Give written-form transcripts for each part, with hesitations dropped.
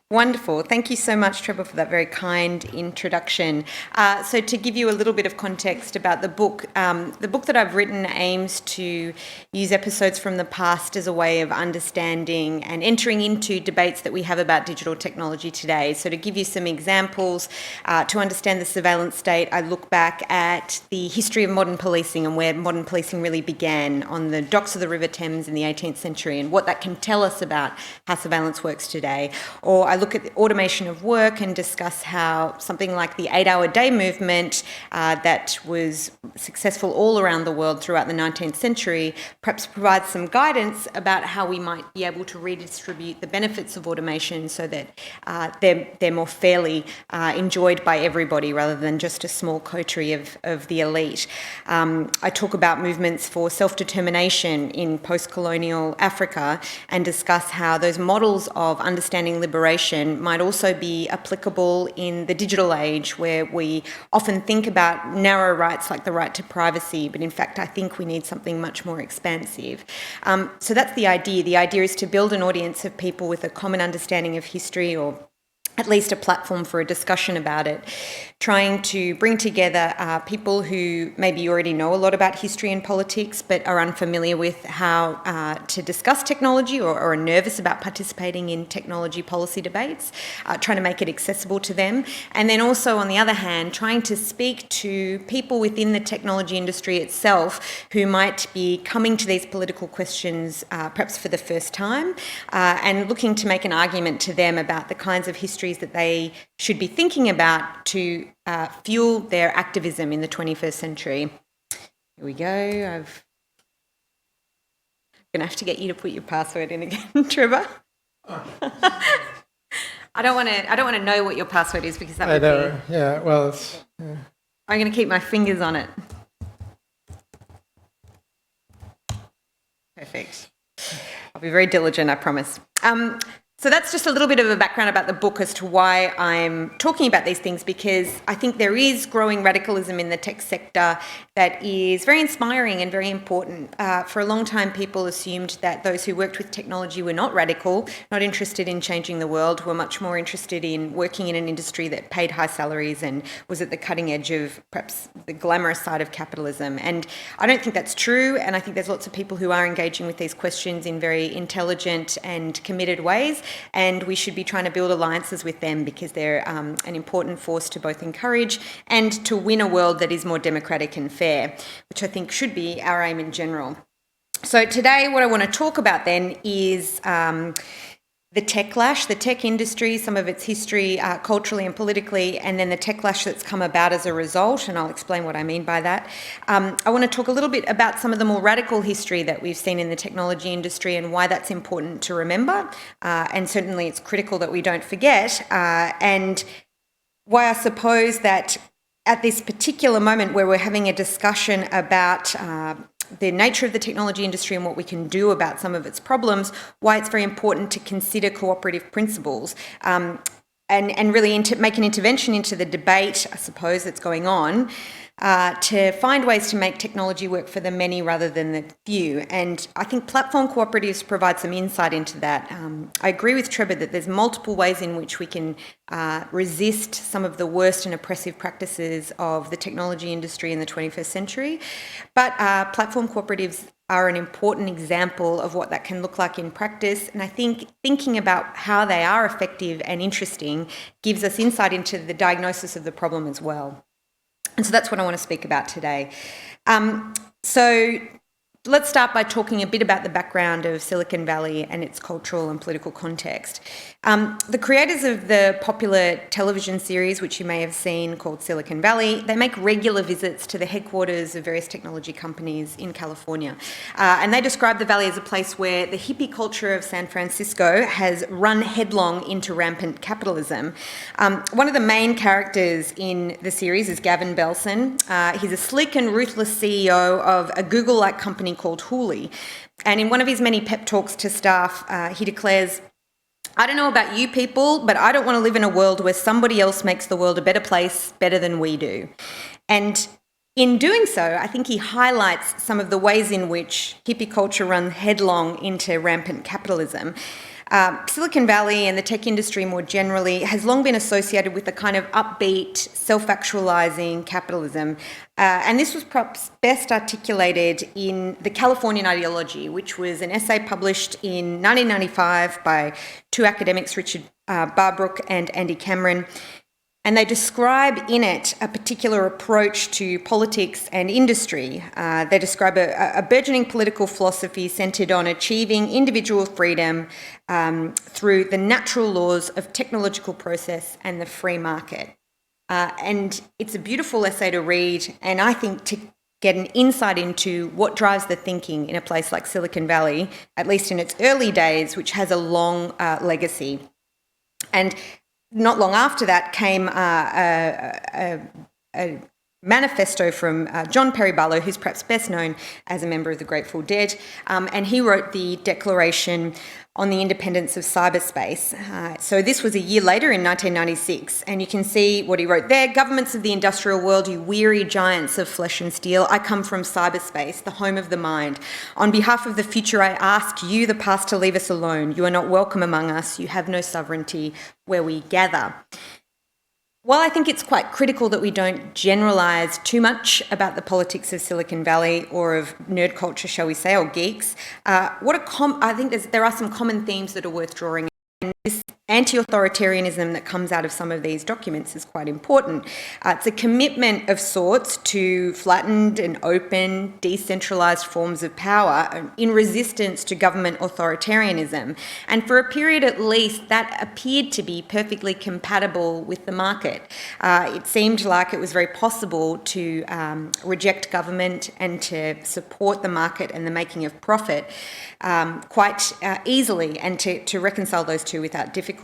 Wonderful. Thank you so much, Trevor, for that very kind introduction. So to give you a little bit of context about the book that I've written aims to use episodes from the past as a way of understanding and entering into debates that we have about digital technology today. So to give you some examples, to understand the surveillance state, I look back at the history of modern policing and where modern policing really began on the docks of the River Thames in the 18th century and what that can tell us about how surveillance works today. Or I look at the automation of work and discuss how something like the 8-hour day movement that was successful all around the world throughout the 19th century perhaps provides some guidance about how we might be able to redistribute the benefits of automation so that they're more fairly enjoyed by everybody rather than just a small coterie of the elite. I talk about movements for self-determination in post-colonial Africa and discuss how those models of understanding liberation might also be applicable in the digital age, where we often think about narrow rights like the right to privacy, but in fact I think we need something much more expansive. So that's the idea. The idea is to build an audience of people with a common understanding of history, or at least a platform for a discussion about it, trying to bring together people who maybe already know a lot about history and politics but are unfamiliar with how to discuss technology or are nervous about participating in technology policy debates, trying to make it accessible to them. And then also, on the other hand, trying to speak to people within the technology industry itself who might be coming to these political questions perhaps for the first time and looking to make an argument to them about the kinds of histories that they should be thinking about to fuel their activism in the 21st century. Here we go. I'm going to have to get you to put your password in again, Trevor. I don't want to know what your password is because that would be... Yeah, well, it's... Yeah. I'm going to keep my fingers on it. Perfect. I'll be very diligent, I promise. So that's just a little bit of a background about the book as to why I'm talking about these things, because I think there is growing radicalism in the tech sector that is very inspiring and very important. For a long time, people assumed that those who worked with technology were not radical, not interested in changing the world, were much more interested in working in an industry that paid high salaries and was at the cutting edge of perhaps the glamorous side of capitalism. And I don't think that's true, and I think there's lots of people who are engaging with these questions in very intelligent and committed ways. And we should be trying to build alliances with them because they're an important force to both encourage and to win a world that is more democratic and fair, which I think should be our aim in general. So today what I want to talk about then is the techlash, the tech industry, some of its history culturally and politically, and then the techlash that's come about as a result, and I'll explain what I mean by that. I want to talk a little bit about some of the more radical history that we've seen in the technology industry and why that's important to remember, and certainly it's critical that we don't forget, and why I suppose that at this particular moment where we're having a discussion about the nature of the technology industry and what we can do about some of its problems, why it's very important to consider cooperative principles and really make an intervention into the debate, I suppose, that's going on, to find ways to make technology work for the many rather than the few. And I think platform cooperatives provide some insight into that. I agree with Trevor that there's multiple ways in which we can resist some of the worst and oppressive practices of the technology industry in the 21st century. But platform cooperatives are an important example of what that can look like in practice. And I think thinking about how they are effective and interesting gives us insight into the diagnosis of the problem as well. And so that's what I want to speak about today. So let's start by talking a bit about the background of Silicon Valley and its cultural and political context. The creators of the popular television series, which you may have seen, called Silicon Valley, they make regular visits to the headquarters of various technology companies in California. And they describe the Valley as a place where the hippie culture of San Francisco has run headlong into rampant capitalism. One of the main characters in the series is Gavin Belson. He's a sleek and ruthless CEO of a Google-like company called Hooli. And in one of his many pep talks to staff, he declares, "I don't know about you people, but I don't want to live in a world where somebody else makes the world a better place better than we do." And in doing so, I think he highlights some of the ways in which hippie culture runs headlong into rampant capitalism. Silicon Valley and the tech industry more generally has long been associated with the kind of upbeat, self-actualizing capitalism. And this was perhaps best articulated in The Californian Ideology, which was an essay published in 1995 by two academics, Richard Barbrook and Andy Cameron. And they describe in it a particular approach to politics and industry. They describe a burgeoning political philosophy centred on achieving individual freedom through the natural laws of technological process and the free market. And it's a beautiful essay to read, and I think to get an insight into what drives the thinking in a place like Silicon Valley, at least in its early days, which has a long legacy. And not long after that came a manifesto from John Perry Barlow, who's perhaps best known as a member of the Grateful Dead, and he wrote the Declaration on the Independence of Cyberspace. So this was a year later in 1996, and you can see what he wrote there. Governments of the industrial world, you weary giants of flesh and steel, I come from cyberspace, the home of the mind. On behalf of the future, I ask you, the past, to leave us alone. You are not welcome among us. You have no sovereignty where we gather. While I think it's quite critical that we don't generalise too much about the politics of Silicon Valley or of nerd culture, shall we say, or geeks, I think there are some common themes that are worth drawing. And this anti-authoritarianism that comes out of some of these documents is quite important. It's a commitment of sorts to flattened and open, decentralised forms of power in resistance to government authoritarianism. And for a period at least, that appeared to be perfectly compatible with the market. It seemed like it was very possible to reject government and to support the market and the making of profit quite easily, and to reconcile those two without difficulty.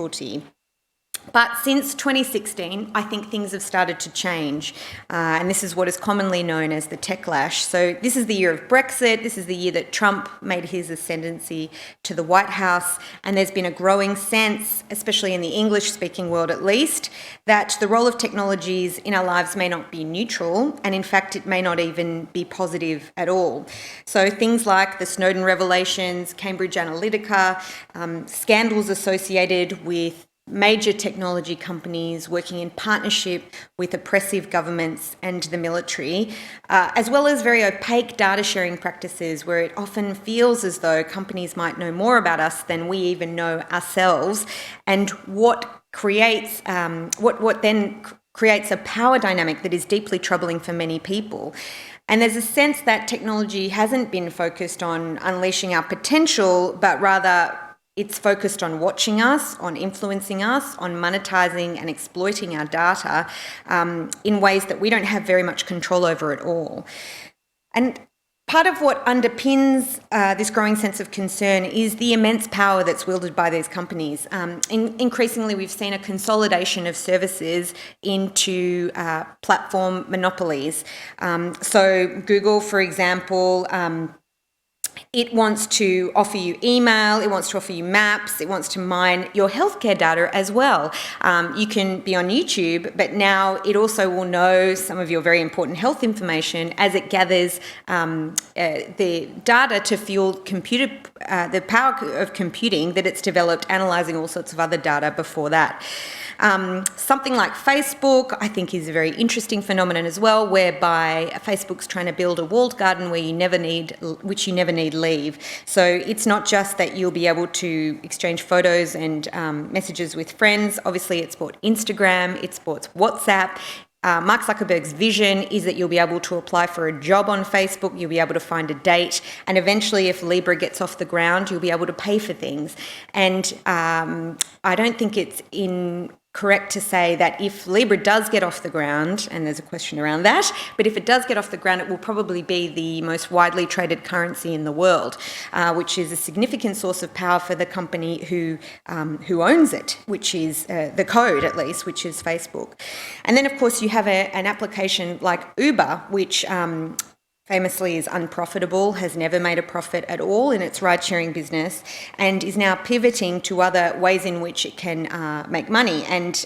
But since 2016, I think things have started to change, and this is what is commonly known as the techlash. So this is the year of Brexit. This is the year that Trump made his ascendancy to the White House, and there's been a growing sense, especially in the English-speaking world at least, that the role of technologies in our lives may not be neutral, and in fact it may not even be positive at all. So things like the Snowden revelations, Cambridge Analytica, scandals associated with major technology companies working in partnership with oppressive governments and the military, as well as very opaque data sharing practices where it often feels as though companies might know more about us than we even know ourselves, and what then creates a power dynamic that is deeply troubling for many people. And there's a sense that technology hasn't been focused on unleashing our potential, but rather it's focused on watching us, on influencing us, on monetising and exploiting our data in ways that we don't have very much control over at all. And part of what underpins this growing sense of concern is the immense power that's wielded by these companies. Increasingly, we've seen a consolidation of services into platform monopolies. So Google, for example, it wants to offer you email, it wants to offer you maps, it wants to mine your healthcare data as well. You can be on YouTube, but now it also will know some of your very important health information as it gathers the data to fuel the power of computing that it's developed, analysing all sorts of other data before that. Something like Facebook, I think, is a very interesting phenomenon as well, whereby Facebook's trying to build a walled garden which you never need leave. So it's not just that you'll be able to exchange photos and messages with friends. Obviously, it's bought Instagram, it's bought WhatsApp. Mark Zuckerberg's vision is that you'll be able to apply for a job on Facebook, you'll be able to find a date, and eventually if Libra gets off the ground, you'll be able to pay for things. And I don't think it's incorrect to say that if Libra does get off the ground, and there's a question around that, but if it does get off the ground, it will probably be the most widely traded currency in the world, which is a significant source of power for the company who owns it, which is the code at least, which is Facebook. And then of course you have an application like Uber, which famously is unprofitable, has never made a profit at all in its ride-sharing business, and is now pivoting to other ways in which it can make money. And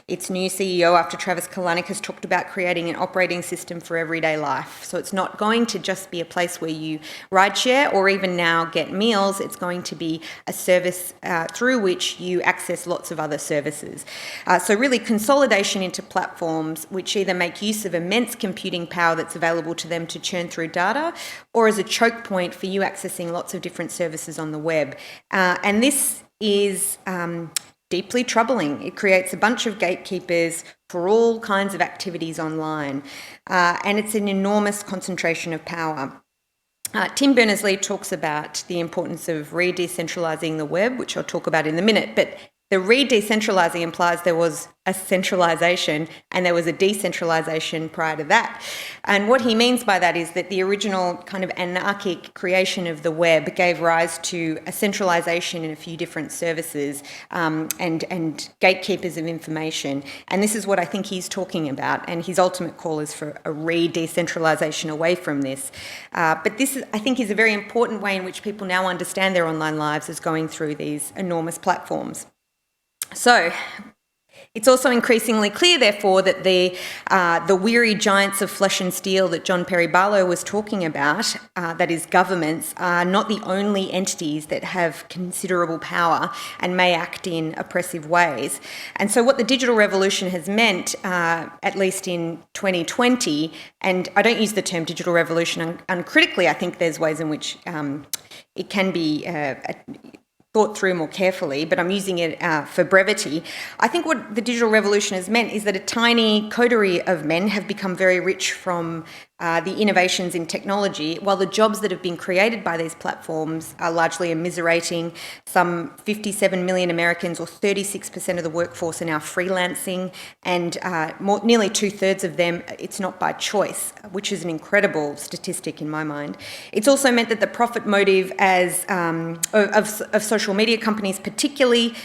its new CEO, after Travis Kalanick, has talked about creating an operating system for everyday life. So it's not going to just be a place where you ride share or even now get meals. It's going to be a service through which you access lots of other services. So really consolidation into platforms which either make use of immense computing power that's available to them to churn through data, or as a choke point for you accessing lots of different services on the web. And this is deeply troubling. It creates a bunch of gatekeepers for all kinds of activities online, and it's an enormous concentration of power. Tim Berners-Lee talks about the importance of re-decentralising the web, which I'll talk about in a minute, but the re-decentralising implies there was a centralisation and there was a decentralisation prior to that. And what he means by that is that the original kind of anarchic creation of the web gave rise to a centralisation in a few different services and gatekeepers of information. And this is what I think he's talking about, and his ultimate call is for a re-decentralisation away from this. But this, I think, is a very important way in which people now understand their online lives as going through these enormous platforms. So it's also increasingly clear, therefore, that the weary giants of flesh and steel that John Perry Barlow was talking about, that is governments, are not the only entities that have considerable power and may act in oppressive ways. And so what the digital revolution has meant, at least in 2020, and I don't use the term digital revolution uncritically, I think there's ways in which it can be thought through more carefully, but I'm using it for brevity. I think what the digital revolution has meant is that a tiny coterie of men have become very rich from the innovations in technology, while the jobs that have been created by these platforms are largely immiserating. Some 57 million Americans, or 36% of the workforce, are now freelancing, and nearly 2/3 of them, it's not by choice, which is an incredible statistic in my mind. It's also meant that the profit motive of social media companies particularly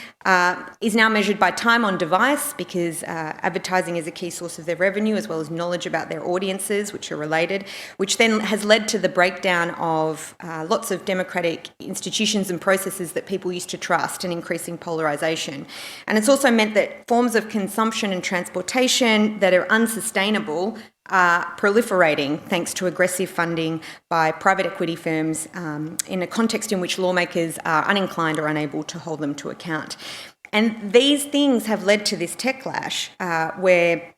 is now measured by time on device, because advertising is a key source of their revenue, as well as knowledge about their audiences, which are related, which then has led to the breakdown of lots of democratic institutions and processes that people used to trust, and increasing polarisation. And it's also meant that forms of consumption and transportation that are unsustainable are proliferating thanks to aggressive funding by private equity firms in a context in which lawmakers are uninclined or unable to hold them to account. And these things have led to this techlash where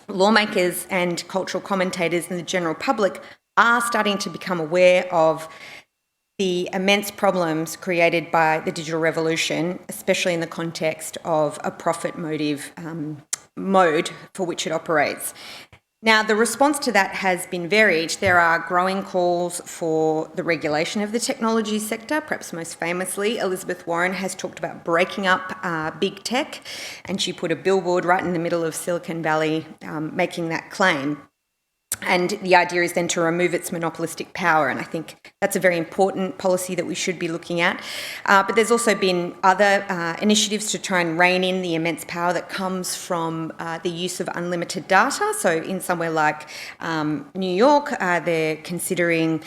lawmakers and cultural commentators and the general public are starting to become aware of the immense problems created by the digital revolution, especially in the context of a profit motive mode for which it operates. Now, the response to that has been varied. There are growing calls for the regulation of the technology sector. Perhaps most famously, Elizabeth Warren has talked about breaking up big tech, and she put a billboard right in the middle of Silicon Valley making that claim. And the idea is then to remove its monopolistic power, and I think that's a very important policy that we should be looking at. But there's also been other initiatives to try and rein in the immense power that comes from the use of unlimited data. So in somewhere like New York, they're considering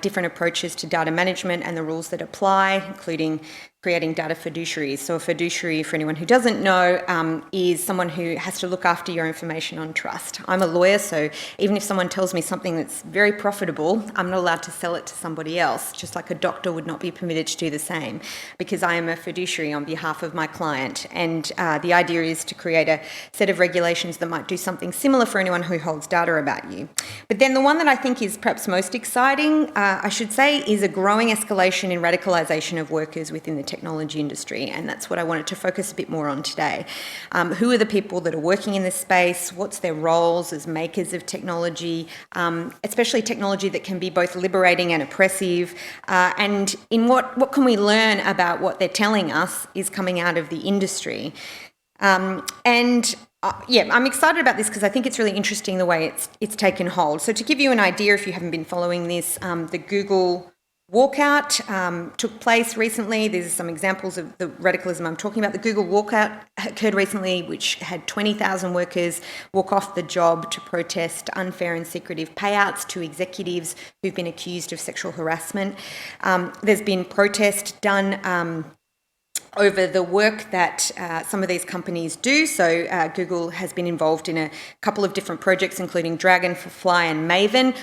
different approaches to data management and the rules that apply, including creating data fiduciaries. So a fiduciary, for anyone who doesn't know, is someone who has to look after your information on trust. I'm a lawyer, so even if someone tells me something that's very profitable, I'm not allowed to sell it to somebody else, just like a doctor would not be permitted to do the same, because I am a fiduciary on behalf of my client. And the idea is to create a set of regulations that might do something similar for anyone who holds data about you. But then the one that I think is perhaps most exciting, I should say, is a growing escalation in radicalisation of workers within the technology industry, and that's what I wanted to focus a bit more on today. Who are the people that are working in this space? What's their roles as makers of technology, especially technology that can be both liberating and oppressive? And in what can we learn about what they're telling us is coming out of the industry? I'm excited about this because I think it's really interesting the way it's taken hold. So to give you an idea, if you haven't been following this, the Google walkout took place recently. These are some examples of the radicalism I'm talking about. The Google walkout occurred recently, which had 20,000 workers walk off the job to protest unfair and secretive payouts to executives who've been accused of sexual harassment. There's been protest done over the work that some of these companies do. So Google has been involved in a couple of different projects, including Dragonfly and Maven,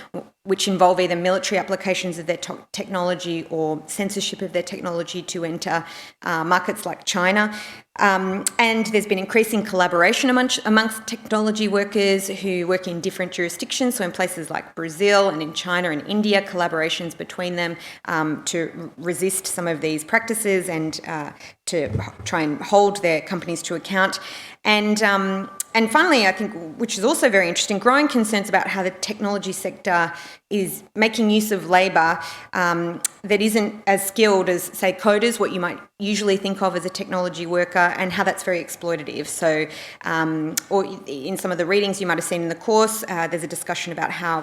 which involve either military applications of their technology or censorship of their technology to enter markets like China. And there's been increasing collaboration amongst technology workers who work in different jurisdictions, so in places like Brazil and in China and India, collaborations between them to resist some of these practices and to try and hold their companies to account. And finally, I think, which is also very interesting, growing concerns about how the technology sector is making use of labour that isn't as skilled as, say, coders, what you might usually think of as a technology worker, and how that's very exploitative. So, or in some of the readings you might have seen in the course, there's a discussion about how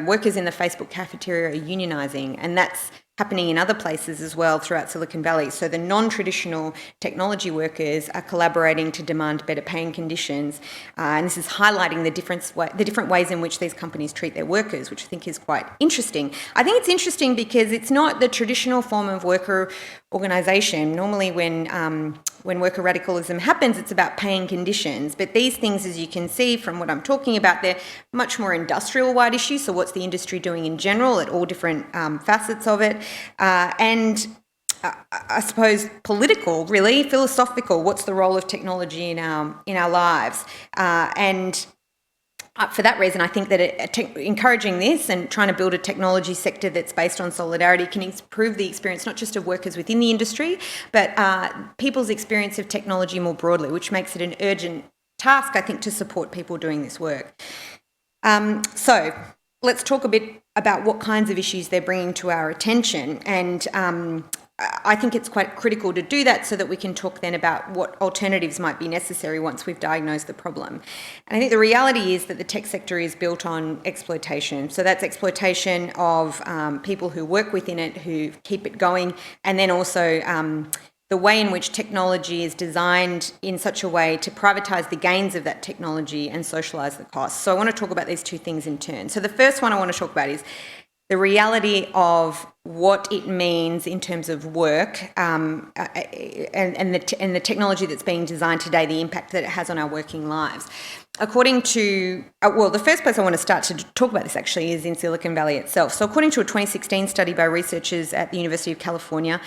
workers in the Facebook cafeteria are unionising, and that's happening in other places as well throughout Silicon Valley. So the non-traditional technology workers are collaborating to demand better paying conditions, and this is highlighting the different ways in which these companies treat their workers, which I think is quite interesting. I think it's interesting because it's not the traditional form of worker organisation. Normally when worker radicalism happens, it's about paying conditions. But these things, as you can see from what I'm talking about, they're much more industrial-wide issues. So what's the industry doing in general at all different facets of it? And I suppose political, really, philosophical. What's the role of technology in our lives? And for that reason, I think that encouraging this and trying to build a technology sector that's based on solidarity can improve the experience not just of workers within the industry, but people's experience of technology more broadly, which makes it an urgent task, I think, to support people doing this work. So let's talk a bit about what kinds of issues they're bringing to our attention. And I think it's quite critical to do that so that we can talk then about what alternatives might be necessary once we've diagnosed the problem. And I think the reality is that the tech sector is built on exploitation. So that's exploitation of people who work within it, who keep it going, and then also the way in which technology is designed in such a way to privatise the gains of that technology and socialise the costs. So I want to talk about these two things in turn. So the first one I want to talk about is the reality of what it means in terms of work and the technology that's being designed today, the impact that it has on our working lives. According to, the first place I want to start to talk about this actually is in Silicon Valley itself. So according to a 2016 study by researchers at the University of California,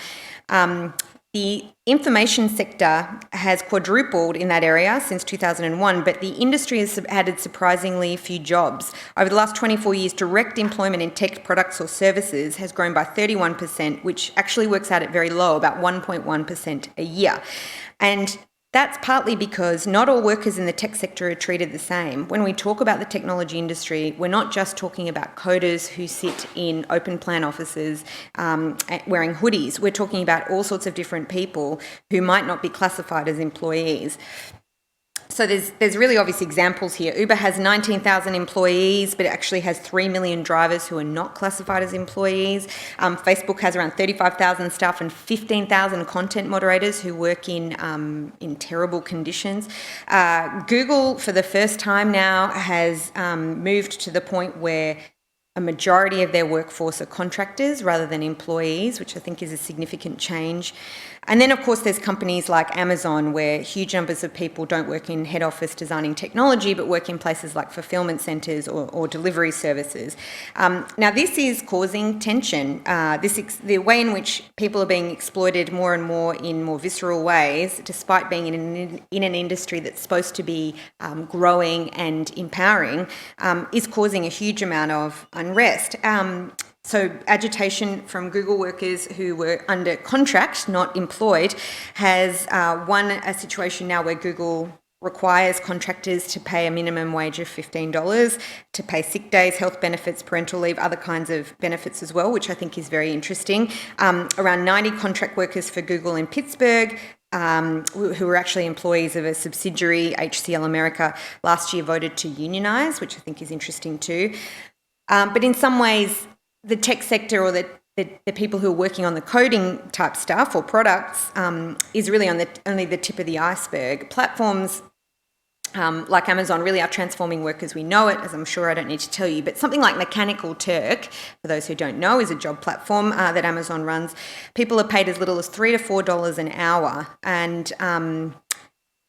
the information sector has quadrupled in that area since 2001, but the industry has added surprisingly few jobs. Over the last 24 years, direct employment in tech products or services has grown by 31%, which actually works out at very low, about 1.1% a year. And that's partly because not all workers in the tech sector are treated the same. When we talk about the technology industry, we're not just talking about coders who sit in open plan offices wearing hoodies. We're talking about all sorts of different people who might not be classified as employees. So there's really obvious examples here. Uber has 19,000 employees, but it actually has 3 million drivers who are not classified as employees. Facebook has around 35,000 staff and 15,000 content moderators who work in terrible conditions. Google, for the first time now, has moved to the point where a majority of their workforce are contractors rather than employees, which I think is a significant change. And then, of course, there's companies like Amazon where huge numbers of people don't work in head office designing technology, but work in places like fulfillment centres or delivery services. Now, this is causing tension. The way in which people are being exploited more and more in more visceral ways, despite being in an industry that's supposed to be growing and empowering, is causing a huge amount of unrest. So agitation from Google workers who were under contract, not employed, has won a situation now where Google requires contractors to pay a minimum wage of $15, to pay sick days, health benefits, parental leave, other kinds of benefits as well, which I think is very interesting. Around 90 contract workers for Google in Pittsburgh, who were actually employees of a subsidiary, HCL America, last year voted to unionise, which I think is interesting too. But in some ways, the tech sector or the the people who are working on the coding type stuff or products is really only the tip of the iceberg. Platforms like Amazon really are transforming work as we know it, as I'm sure I don't need to tell you. But something like Mechanical Turk, for those who don't know, is a job platform that Amazon runs. People are paid as little as $3 to $4 an hour. And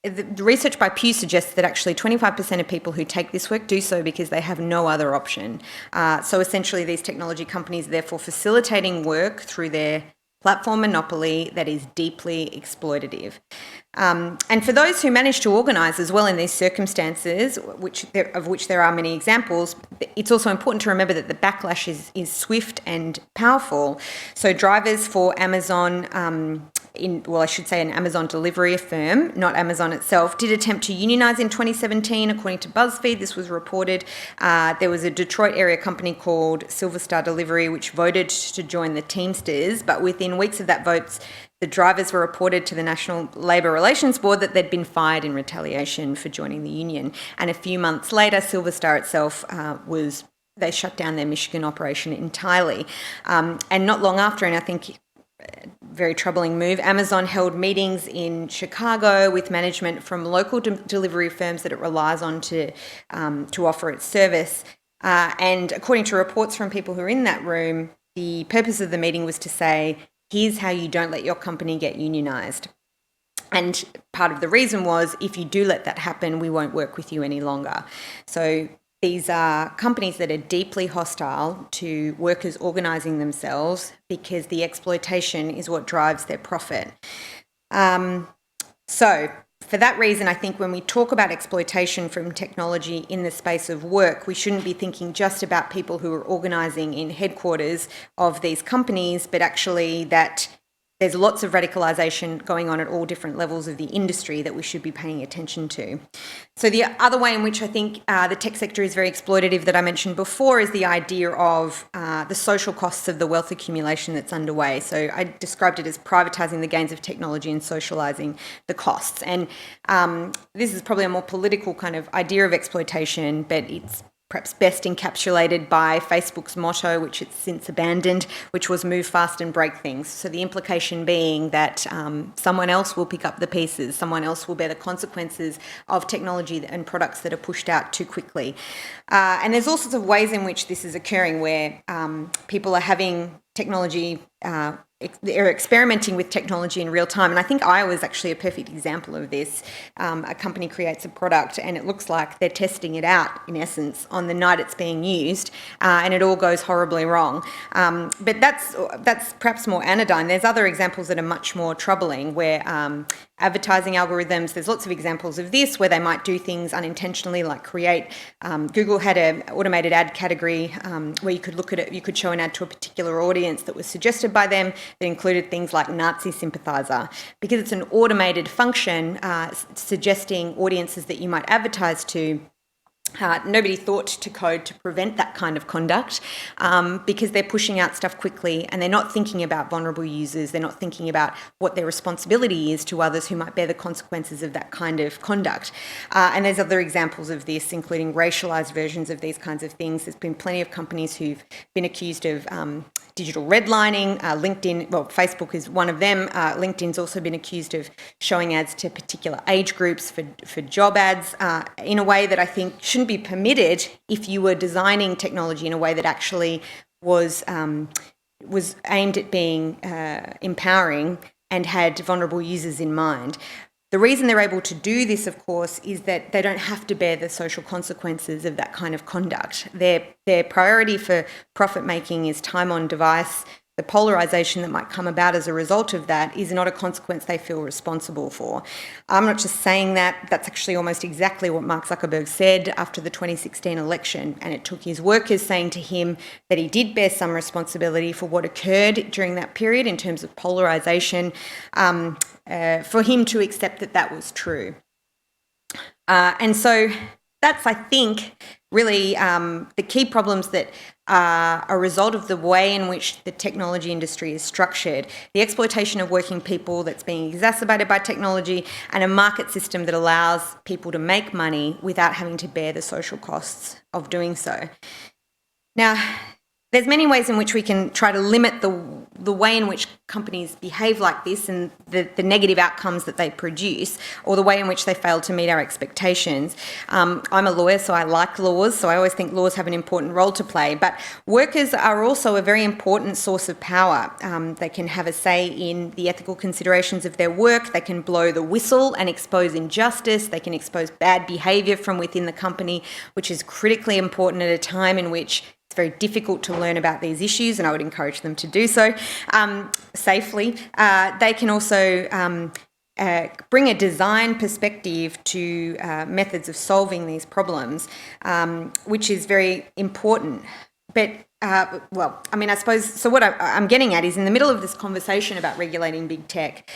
the research by Pew suggests that actually 25% of people who take this work do so because they have no other option. So essentially these technology companies are therefore facilitating work through their platform monopoly that is deeply exploitative. And for those who manage to organise as well in these circumstances, of which there are many examples, it's also important to remember that the backlash is swift and powerful. So drivers for Amazon, an Amazon delivery firm, not Amazon itself, did attempt to unionise in 2017, according to BuzzFeed. This was reported. There was a Detroit area company called Silver Star Delivery, which voted to join the Teamsters, but within weeks of that vote, the drivers were reported to the National Labour Relations Board that they'd been fired in retaliation for joining the union. And a few months later, Silver Star itself they shut down their Michigan operation entirely. And not long after, and I think very troubling move, Amazon held meetings in Chicago with management from local delivery firms that it relies on to offer its service. And according to reports from people who are in that room, the purpose of the meeting was to say, here's how you don't let your company get unionised. And part of the reason was, if you do let that happen, we won't work with you any longer. So these are companies that are deeply hostile to workers organising themselves because the exploitation is what drives their profit. So for that reason, I think when we talk about exploitation from technology in the space of work, we shouldn't be thinking just about people who are organising in headquarters of these companies, but actually that there's lots of radicalisation going on at all different levels of the industry that we should be paying attention to. So the other way in which I think the tech sector is very exploitative that I mentioned before is the idea of the social costs of the wealth accumulation that's underway. So I described it as privatising the gains of technology and socialising the costs. And this is probably a more political kind of idea of exploitation, but it's perhaps best encapsulated by Facebook's motto, which it's since abandoned, which was move fast and break things. So the implication being that someone else will pick up the pieces, someone else will bear the consequences of technology and products that are pushed out too quickly. And there's all sorts of ways in which this is occurring where people are having technology, they're experimenting with technology in real time. And I think Iowa is actually a perfect example of this. A company creates a product and it looks like they're testing it out, in essence, on the night it's being used, and it all goes horribly wrong. But that's perhaps more anodyne. There's other examples that are much more troubling where advertising algorithms, there's lots of examples of this where they might do things unintentionally, like create, Google had an automated ad category where you could look at it, you could show an ad to a particular audience that was suggested by them that included things like Nazi sympathiser. Because it's an automated function suggesting audiences that you might advertise to, nobody thought to code to prevent that kind of conduct because they're pushing out stuff quickly and they're not thinking about vulnerable users. They're not thinking about what their responsibility is to others who might bear the consequences of that kind of conduct. And there's other examples of this, including racialised versions of these kinds of things. There's been plenty of companies who've been accused of digital redlining. LinkedIn, well, Facebook is one of them. LinkedIn's also been accused of showing ads to particular age groups for job ads in a way that I think shouldn't be permitted if you were designing technology in a way that actually was aimed at being empowering and had vulnerable users in mind. The reason they're able to do this, of course, is that they don't have to bear the social consequences of that kind of conduct. Their priority for profit making is time on device. The polarisation that might come about as a result of that is not a consequence they feel responsible for. I'm not just saying that. That's actually almost exactly what Mark Zuckerberg said after the 2016 election, and it took his workers saying to him that he did bear some responsibility for what occurred during that period in terms of polarisation, for him to accept that that was true. And so that's, I think, really the key problems that are a result of the way in which the technology industry is structured, the exploitation of working people that's being exacerbated by technology, and a market system that allows people to make money without having to bear the social costs of doing so. Now, there's many ways in which we can try to limit the way in which companies behave like this and the negative outcomes that they produce, or the way in which they fail to meet our expectations. I'm a lawyer, so I like laws, so I always think laws have an important role to play. But workers are also a very important source of power. They can have a say in the ethical considerations of their work. They can blow the whistle and expose injustice. They can expose bad behaviour from within the company, which is critically important at a time in which it's very difficult to learn about these issues, and I would encourage them to do so safely. They can also bring a design perspective to methods of solving these problems, which is very important. But, I suppose, so what I'm getting at is, in the middle of this conversation about regulating big tech,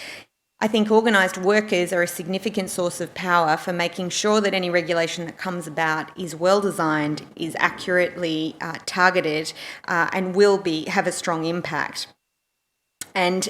I think organised workers are a significant source of power for making sure that any regulation that comes about is well designed, is accurately targeted, and will have a strong impact. And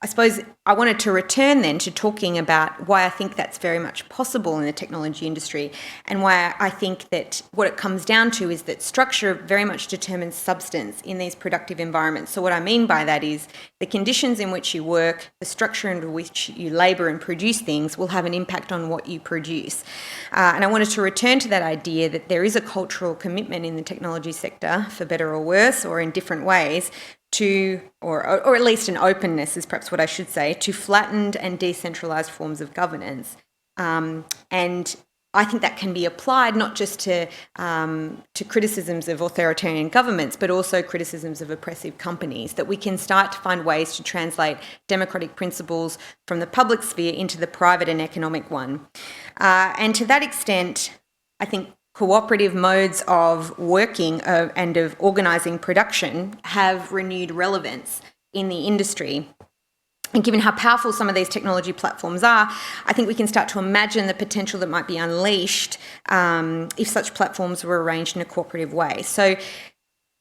I suppose I wanted to return then to talking about why I think that's very much possible in the technology industry, and why I think that what it comes down to is that structure very much determines substance in these productive environments. So what I mean by that is the conditions in which you work, the structure in which you labour and produce things will have an impact on what you produce. And I wanted to return to that idea that there is a cultural commitment in the technology sector, for better or worse, or in different ways, to, or at least an openness is perhaps what I should say, to flattened and decentralised forms of governance. And I think that can be applied not just to criticisms of authoritarian governments, but also criticisms of oppressive companies, that we can start to find ways to translate democratic principles from the public sphere into the private and economic one. And to that extent, I think cooperative modes of working and of organising production have renewed relevance in the industry. And given how powerful some of these technology platforms are, I think we can start to imagine the potential that might be unleashed if such platforms were arranged in a cooperative way. So,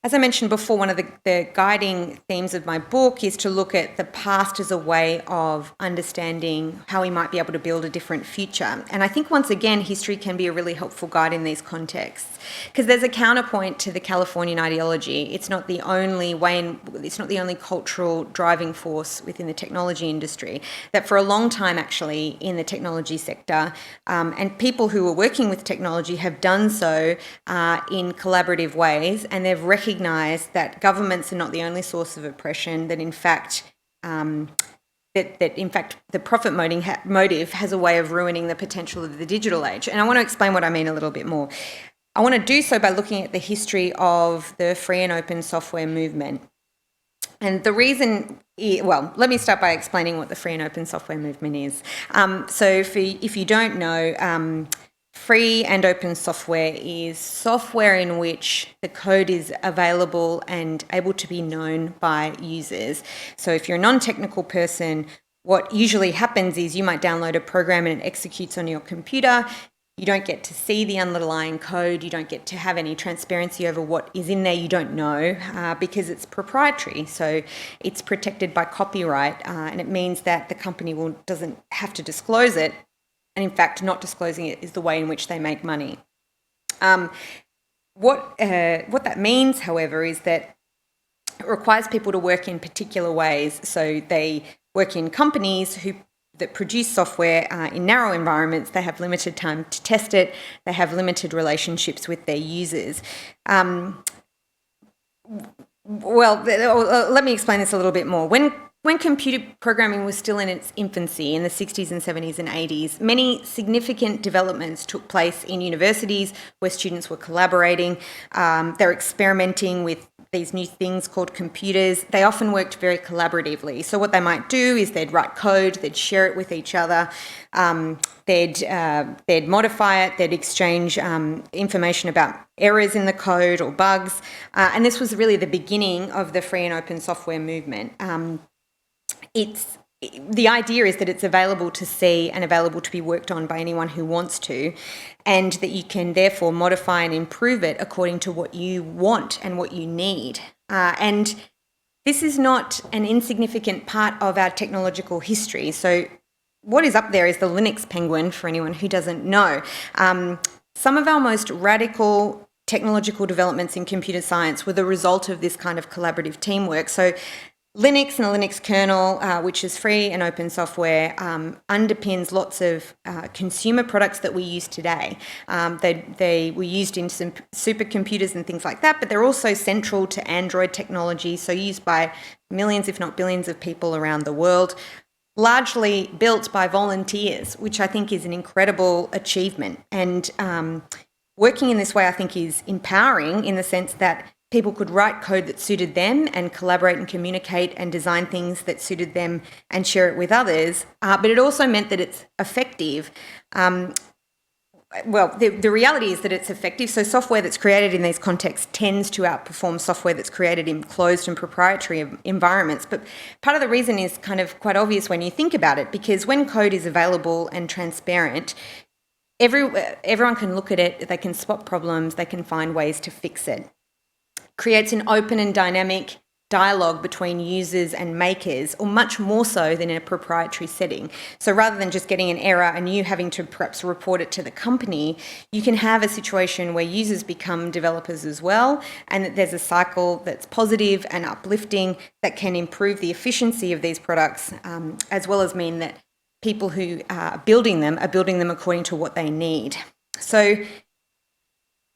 as I mentioned before, one of the guiding themes of my book is to look at the past as a way of understanding how we might be able to build a different future. And I think, once again, history can be a really helpful guide in these contexts, because there's a counterpoint to the Californian ideology. It's not the only it's not the only cultural driving force within the technology industry. That for a long time, actually, in the technology sector, and people who are working with technology have done so in collaborative ways, and they've recognised that governments are not the only source of oppression, that in fact the profit motive has a way of ruining the potential of the digital age. And I want to explain what I mean a little bit more. I want to do so by looking at the history of the free and open software movement. And the reason, let me start by explaining what the free and open software movement is. So if you don't know, free and open software is software in which the code is available and able to be known by users. So if you're a non-technical person, what usually happens is you might download a program and it executes on your computer. You don't get to see the underlying code. You don't get to have any transparency over what is in there. You don't know because it's proprietary. So it's protected by copyright, and it means that the company doesn't have to disclose it. And in fact, not disclosing it is the way in which they make money. What that means, however, is that it requires people to work in particular ways. So they work in companies that produce software in narrow environments. They have limited time to test it. They have limited relationships with their users. Let me explain this a little bit more. When computer programming was still in its infancy in the 60s and 70s and 80s, many significant developments took place in universities where students were collaborating. They're experimenting with these new things called computers. They often worked very collaboratively. So what they might do is they'd write code, they'd share it with each other, they'd modify it, they'd exchange information about errors in the code or bugs. And this was really the beginning of the free and open software movement. The idea is that it's available to see and available to be worked on by anyone who wants to, and that you can therefore modify and improve it according to what you want and what you need. And this is not an insignificant part of our technological history. So what is up there is the Linux penguin, for anyone who doesn't know. Some of our most radical technological developments in computer science were the result of this kind of collaborative teamwork. So Linux and the Linux kernel, which is free and open software, underpins lots of consumer products that we use today. They were used in some supercomputers and things like that, but they're also central to Android technology, so used by millions, if not billions, of people around the world, largely built by volunteers, which I think is an incredible achievement. And working in this way, I think, is empowering in the sense that people could write code that suited them and collaborate and communicate and design things that suited them and share it with others. But it also meant that it's effective. Well, the reality is that it's effective. So software that's created in these contexts tends to outperform software that's created in closed and proprietary environments. But part of the reason is kind of quite obvious when you think about it, because when code is available and transparent, everyone can look at it, they can spot problems, they can find ways to fix it. Creates an open and dynamic dialogue between users and makers, or much more so than in a proprietary setting. So rather than just getting an error and you having to perhaps report it to the company, you can have a situation where users become developers as well, and that there's a cycle that's positive and uplifting that can improve the efficiency of these products, as well as mean that people who are building them according to what they need. So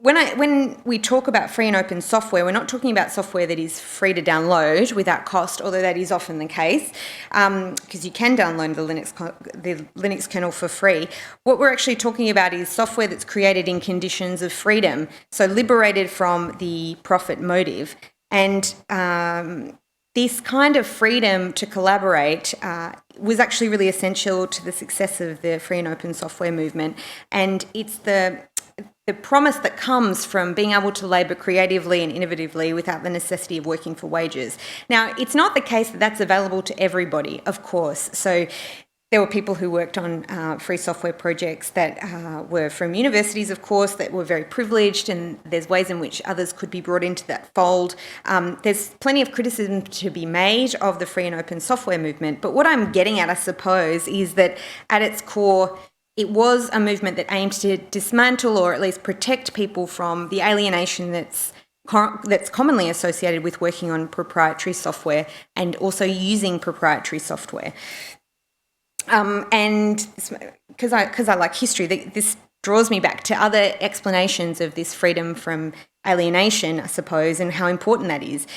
when we talk about free and open software, we're not talking about software that is free to download without cost, although that is often the case, because you can download the Linux kernel for free. What we're actually talking about is software that's created in conditions of freedom, so liberated from the profit motive. And this kind of freedom to collaborate was actually really essential to the success of the free and open software movement. And it's the promise that comes from being able to labour creatively and innovatively without the necessity of working for wages. Now, it's not the case that that's available to everybody, of course. So there were people who worked on free software projects that were from universities, of course, that were very privileged, and there's ways in which others could be brought into that fold. There's plenty of criticism to be made of the free and open software movement, but what I'm getting at, I suppose, is that at its core, it was a movement that aimed to dismantle or at least protect people from the alienation that's commonly associated with working on proprietary software and also using proprietary software. And because I like history, this draws me back to other explanations of this freedom from alienation, I suppose, and how important that is.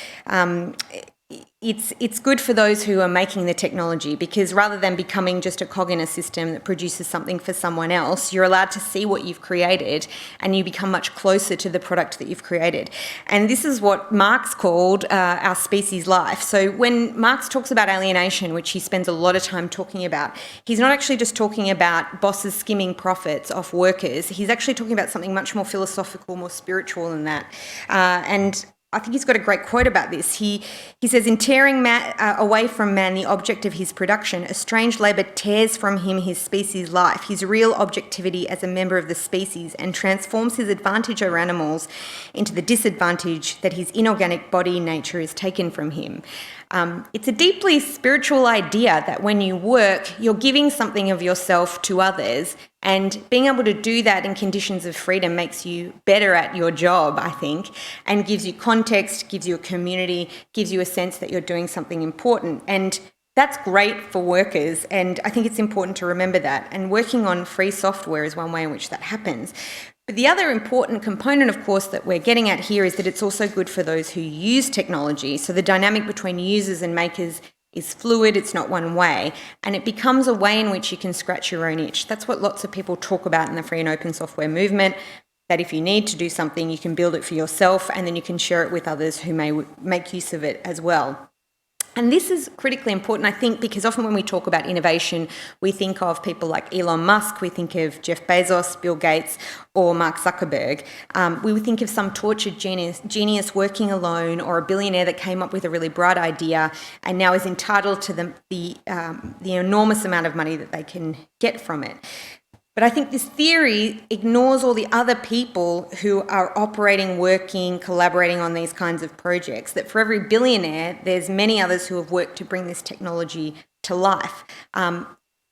It's good for those who are making the technology, because rather than becoming just a cog in a system that produces something for someone else, you're allowed to see what you've created and you become much closer to the product that you've created. And this is what Marx called our species life. So when Marx talks about alienation, which he spends a lot of time talking about, he's not actually just talking about bosses skimming profits off workers. He's actually talking about something much more philosophical, more spiritual than that. And I think he's got a great quote about this. He says, in tearing away from man the object of his production, a strange labour tears from him his species life, his real objectivity as a member of the species, and transforms his advantage over animals into the disadvantage that his inorganic body nature is taken from him. It's a deeply spiritual idea that when you work, you're giving something of yourself to others, and being able to do that in conditions of freedom makes you better at your job, I think, and gives you context, gives you a community, gives you a sense that you're doing something important. And that's great for workers, and I think it's important to remember that. And working on free software is one way in which that happens. But the other important component, of course, that we're getting at here is that it's also good for those who use technology. So the dynamic between users and makers is fluid, it's not one way, and it becomes a way in which you can scratch your own itch. That's what lots of people talk about in the free and open software movement, that if you need to do something, you can build it for yourself and then you can share it with others who may make use of it as well. And this is critically important, I think, because often when we talk about innovation, we think of people like Elon Musk, we think of Jeff Bezos, Bill Gates, or Mark Zuckerberg. We would think of some tortured genius working alone, or a billionaire that came up with a really bright idea and now is entitled to the enormous amount of money that they can get from it. But I think this theory ignores all the other people who are operating, working, collaborating on these kinds of projects, that for every billionaire, there's many others who have worked to bring this technology to life.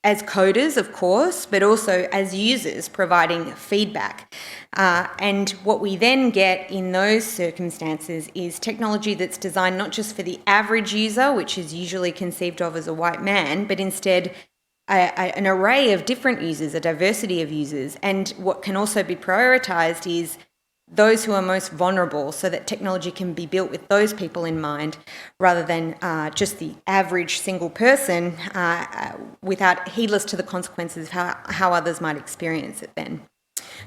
as coders, of course, but also as users providing feedback. And what we then get in those circumstances is technology that's designed not just for the average user, which is usually conceived of as a white man, but instead an array of different users, a diversity of users. And what can also be prioritised is those who are most vulnerable, so that technology can be built with those people in mind rather than just the average single person without heedless to the consequences of how others might experience it then.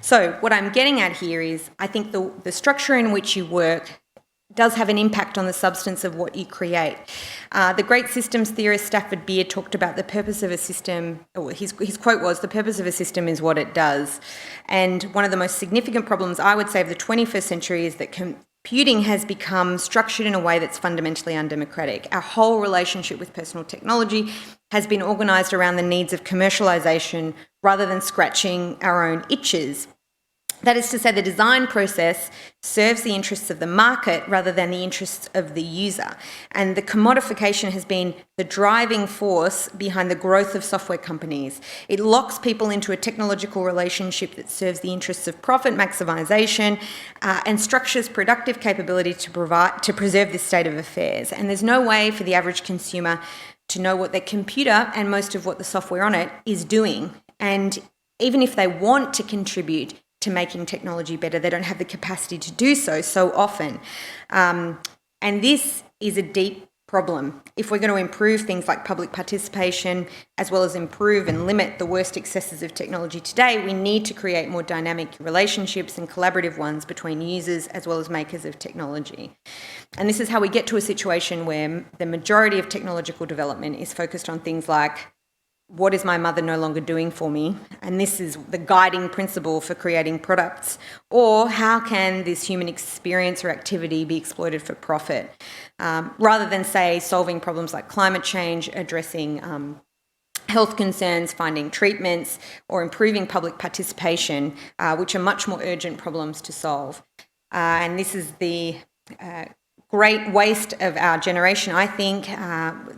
So what I'm getting at here is I think the structure in which you work does have an impact on the substance of what you create. The great systems theorist Stafford Beer talked about the purpose of a system, or his quote was, "The purpose of a system is what it does." And one of the most significant problems, I would say, of the 21st century is that computing has become structured in a way that's fundamentally undemocratic. Our whole relationship with personal technology has been organised around the needs of commercialisation rather than scratching our own itches. That is to say, the design process serves the interests of the market rather than the interests of the user. And the commodification has been the driving force behind the growth of software companies. It locks people into a technological relationship that serves the interests of profit maximisation and structures productive capability to preserve this state of affairs. And there's no way for the average consumer to know what their computer and most of what the software on it is doing. And even if they want to contribute to making technology better, they don't have the capacity to do so often. And this is a deep problem. If we're going to improve things like public participation, as well as improve and limit the worst excesses of technology today, we need to create more dynamic relationships and collaborative ones between users as well as makers of technology. And this is how we get to a situation where the majority of technological development is focused on things like, what is my mother no longer doing for me? And this is the guiding principle for creating products. Or how can this human experience or activity be exploited for profit? Rather than, say, solving problems like climate change, addressing health concerns, finding treatments, or improving public participation, which are much more urgent problems to solve. And this is the great waste of our generation, I think,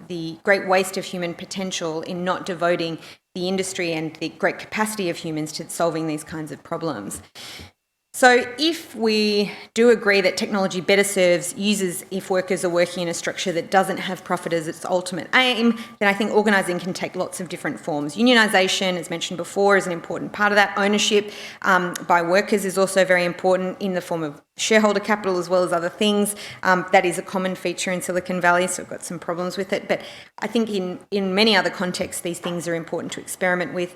the great waste of human potential in not devoting the industry and the great capacity of humans to solving these kinds of problems. So if we do agree that technology better serves users if workers are working in a structure that doesn't have profit as its ultimate aim, then I think organising can take lots of different forms. Unionisation, as mentioned before, is an important part of that. Ownership by workers is also very important in the form of shareholder capital as well as other things. That is a common feature in Silicon Valley, so we've got some problems with it. But I think in many other contexts, these things are important to experiment with.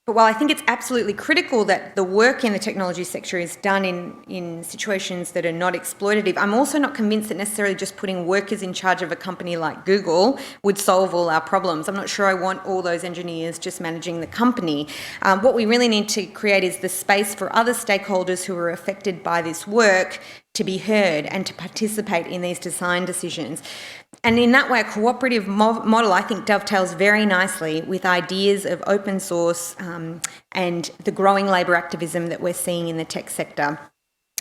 But while I think it's absolutely critical that the work in the technology sector is done in situations that are not exploitative, I'm also not convinced that necessarily just putting workers in charge of a company like Google would solve all our problems. I'm not sure I want all those engineers just managing the company. What we really need to create is the space for other stakeholders who are affected by this work to be heard and to participate in these design decisions. And in that way, a cooperative model, I think, dovetails very nicely with ideas of open source and the growing labour activism that we're seeing in the tech sector.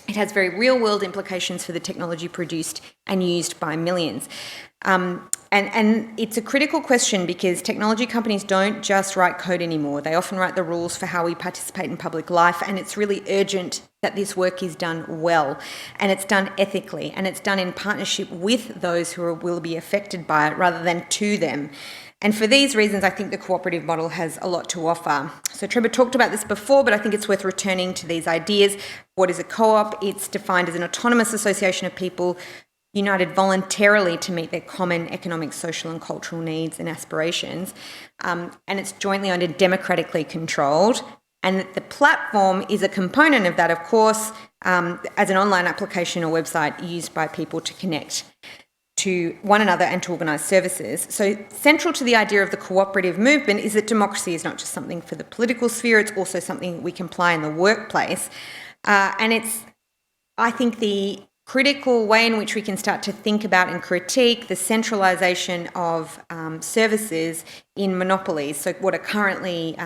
It has very real-world implications for the technology produced and used by millions. And it's a critical question because technology companies don't just write code anymore. They often write the rules for how we participate in public life, and it's really urgent that this work is done well, and it's done ethically, and it's done in partnership with those who will be affected by it rather than to them. And for these reasons, I think the cooperative model has a lot to offer. So Trevor talked about this before, but I think it's worth returning to these ideas. What is a co-op? It's defined as an autonomous association of people united voluntarily to meet their common economic, social and cultural needs and aspirations. And it's jointly owned and democratically controlled. And the platform is a component of that, of course, as an online application or website used by people to connect to one another and to organise services. So central to the idea of the cooperative movement is that democracy is not just something for the political sphere, it's also something we can apply in the workplace. And it's, I think, the critical way in which we can start to think about and critique the centralisation of services in monopolies. So what are currently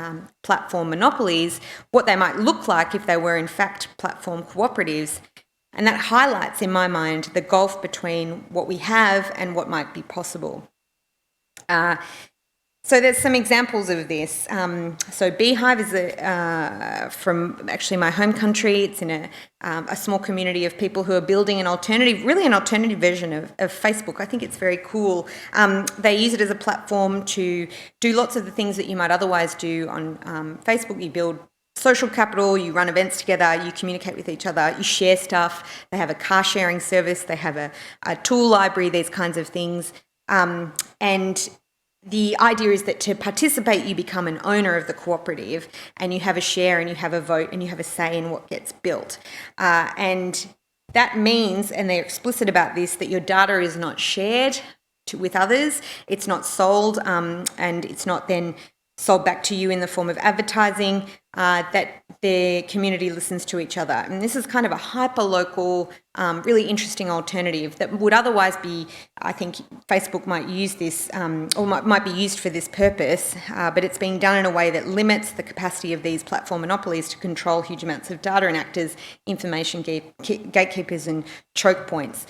platform monopolies, what they might look like if they were in fact platform cooperatives. And that highlights, in my mind, the gulf between what we have and what might be possible. So there's some examples of this. So Beehive is from actually my home country. It's in a small community of people who are building an alternative version of Facebook. I think it's very cool. They use it as a platform to do lots of the things that you might otherwise do on Facebook. You build social capital, you run events together, you communicate with each other, you share stuff. They have a car sharing service, they have a tool library, these kinds of things. And the idea is that to participate, you become an owner of the cooperative and you have a share and you have a vote and you have a say in what gets built. And that means, and they're explicit about this, that your data is not shared with others, it's not sold, and it's not then sold back to you in the form of advertising, that the community listens to each other. And this is kind of a hyper-local, really interesting alternative that would otherwise be, I think Facebook might use this, or might be used for this purpose, but it's being done in a way that limits the capacity of these platform monopolies to control huge amounts of data and act as information gatekeepers and choke points.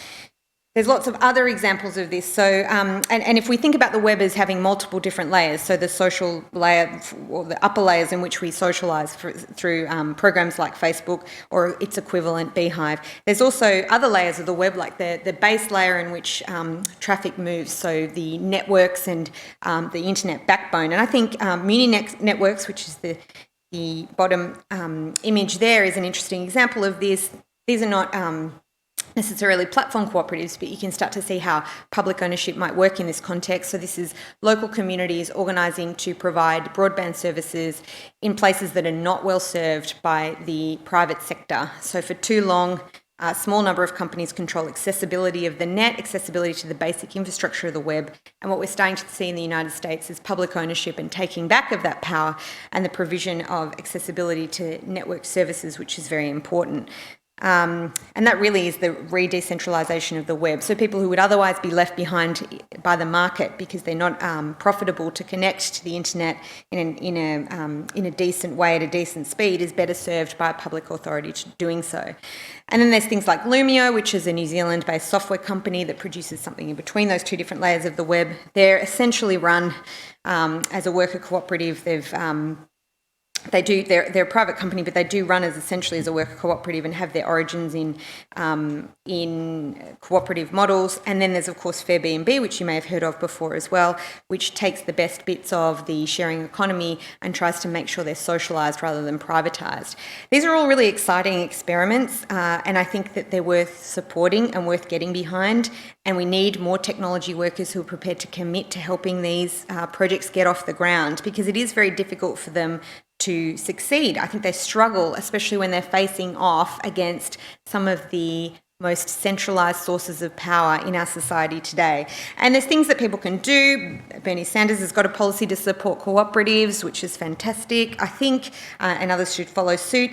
There's lots of other examples of this. So, and if we think about the web as having multiple different layers, so the social layer or the upper layers in which we socialise through programs like Facebook or its equivalent Beehive, there's also other layers of the web, like the base layer in which traffic moves, so the networks and the internet backbone. And I think networks, which is the bottom image there, is an interesting example of this. These are not necessarily platform cooperatives, but you can start to see how public ownership might work in this context. So this is local communities organising to provide broadband services in places that are not well served by the private sector. So for too long, a small number of companies control accessibility of the net, accessibility to the basic infrastructure of the web. And what we're starting to see in the United States is public ownership and taking back of that power and the provision of accessibility to network services, which is very important. And that really is the re-decentralisation of the web. So people who would otherwise be left behind by the market because they're not profitable to connect to the internet in a decent way at a decent speed is better served by a public authority doing so. And then there's things like Lumio, which is a New Zealand-based software company that produces something in between those two different layers of the web. They're essentially run as a worker cooperative. They're a private company, but they do run essentially as a worker cooperative and have their origins in cooperative models. And then there's, of course, Fairbnb, which you may have heard of before as well, which takes the best bits of the sharing economy and tries to make sure they're socialised rather than privatised. These are all really exciting experiments, and I think that they're worth supporting and worth getting behind. And we need more technology workers who are prepared to commit to helping these projects get off the ground, because it is very difficult for them to succeed. I think they struggle, especially when they're facing off against some of the most centralised sources of power in our society today. And there's things that people can do. Bernie Sanders has got a policy to support cooperatives, which is fantastic, I think, and others should follow suit.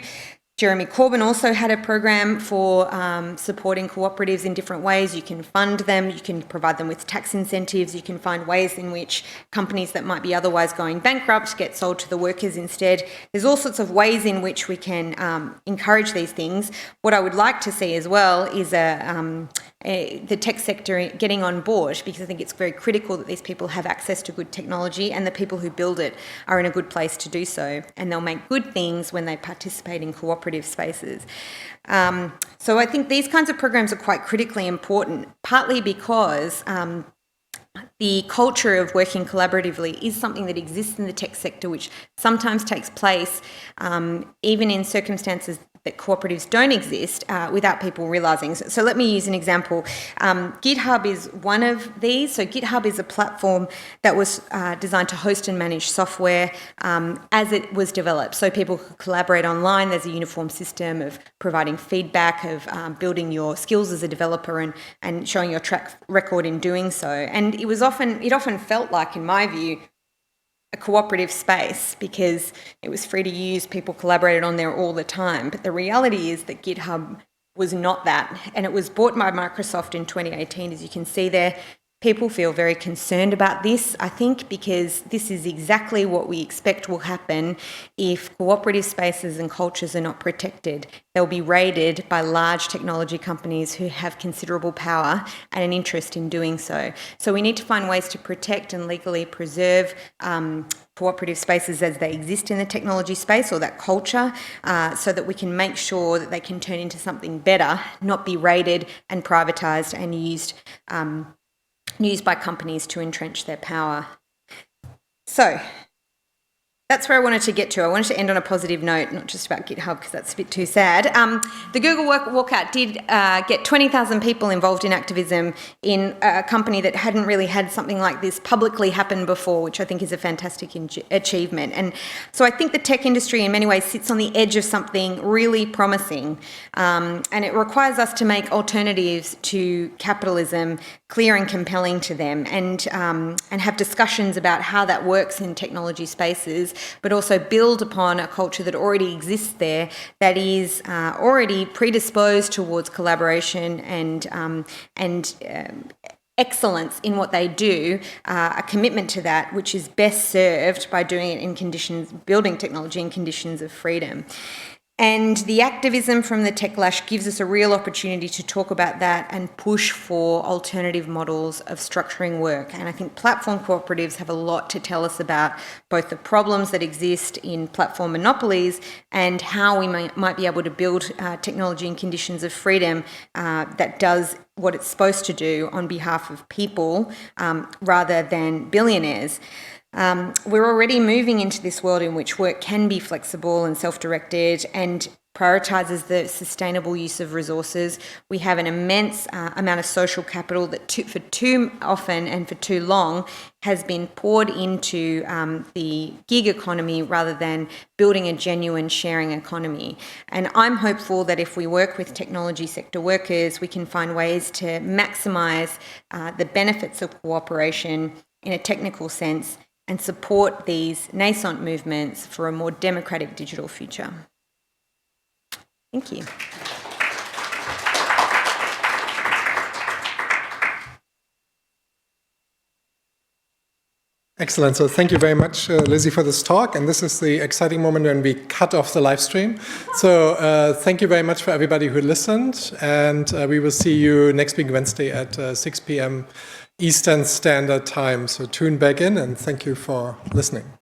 Jeremy Corbyn also had a program for supporting cooperatives in different ways. You can fund them, you can provide them with tax incentives, you can find ways in which companies that might be otherwise going bankrupt get sold to the workers instead. There's all sorts of ways in which we can encourage these things. What I would like to see as well is the tech sector getting on board, because I think it's very critical that these people have access to good technology, and the people who build it are in a good place to do so, and they'll make good things when they participate in cooperative spaces. So I think these kinds of programs are quite critically important, partly because the culture of working collaboratively is something that exists in the tech sector, which sometimes takes place even in circumstances that cooperatives don't exist without people realising. So let me use an example. GitHub is one of these. So GitHub is a platform that was designed to host and manage software as it was developed. So people could collaborate online. There's a uniform system of providing feedback, of building your skills as a developer and showing your track record in doing so. And it often felt like, in my view, a cooperative space because it was free to use, people collaborated on there all the time. But the reality is that GitHub was not that, and it was bought by Microsoft in 2018, as you can see there. people feel very concerned about this, I think, because this is exactly what we expect will happen if cooperative spaces and cultures are not protected. They'll be raided by large technology companies who have considerable power and an interest in doing so. So we need to find ways to protect and legally preserve cooperative spaces as they exist in the technology space, or that culture, so that we can make sure that they can turn into something better, not be raided and privatised and used by companies to entrench their power. So that's where I wanted to get to. I wanted to end on a positive note, not just about GitHub, because that's a bit too sad. The Google walkout did get 20,000 people involved in activism in a company that hadn't really had something like this publicly happen before, which I think is a fantastic achievement. And so I think the tech industry in many ways sits on the edge of something really promising, and it requires us to make alternatives to capitalism clear and compelling to them, and have discussions about how that works in technology spaces, but also build upon a culture that already exists there, that is already predisposed towards collaboration and excellence in what they do, a commitment to that, which is best served by doing it in conditions, building technology in conditions of freedom. And the activism from the Techlash gives us a real opportunity to talk about that and push for alternative models of structuring work. And I think platform cooperatives have a lot to tell us about both the problems that exist in platform monopolies and how we might be able to build technology in conditions of freedom that does what it's supposed to do on behalf of people rather than billionaires. We're already moving into this world in which work can be flexible and self-directed and prioritises the sustainable use of resources. We have an immense amount of social capital that for too often and for too long has been poured into the gig economy rather than building a genuine sharing economy. And I'm hopeful that if we work with technology sector workers, we can find ways to maximise the benefits of cooperation in a technical sense and support these nascent movements for a more democratic digital future. Thank you. Excellent. So thank you very much, Lizzie, for this talk. And this is the exciting moment when we cut off the live stream. So thank you very much for everybody who listened. And we will see you next week, Wednesday at 6 p.m. Eastern Standard Time. So tune back in and thank you for listening.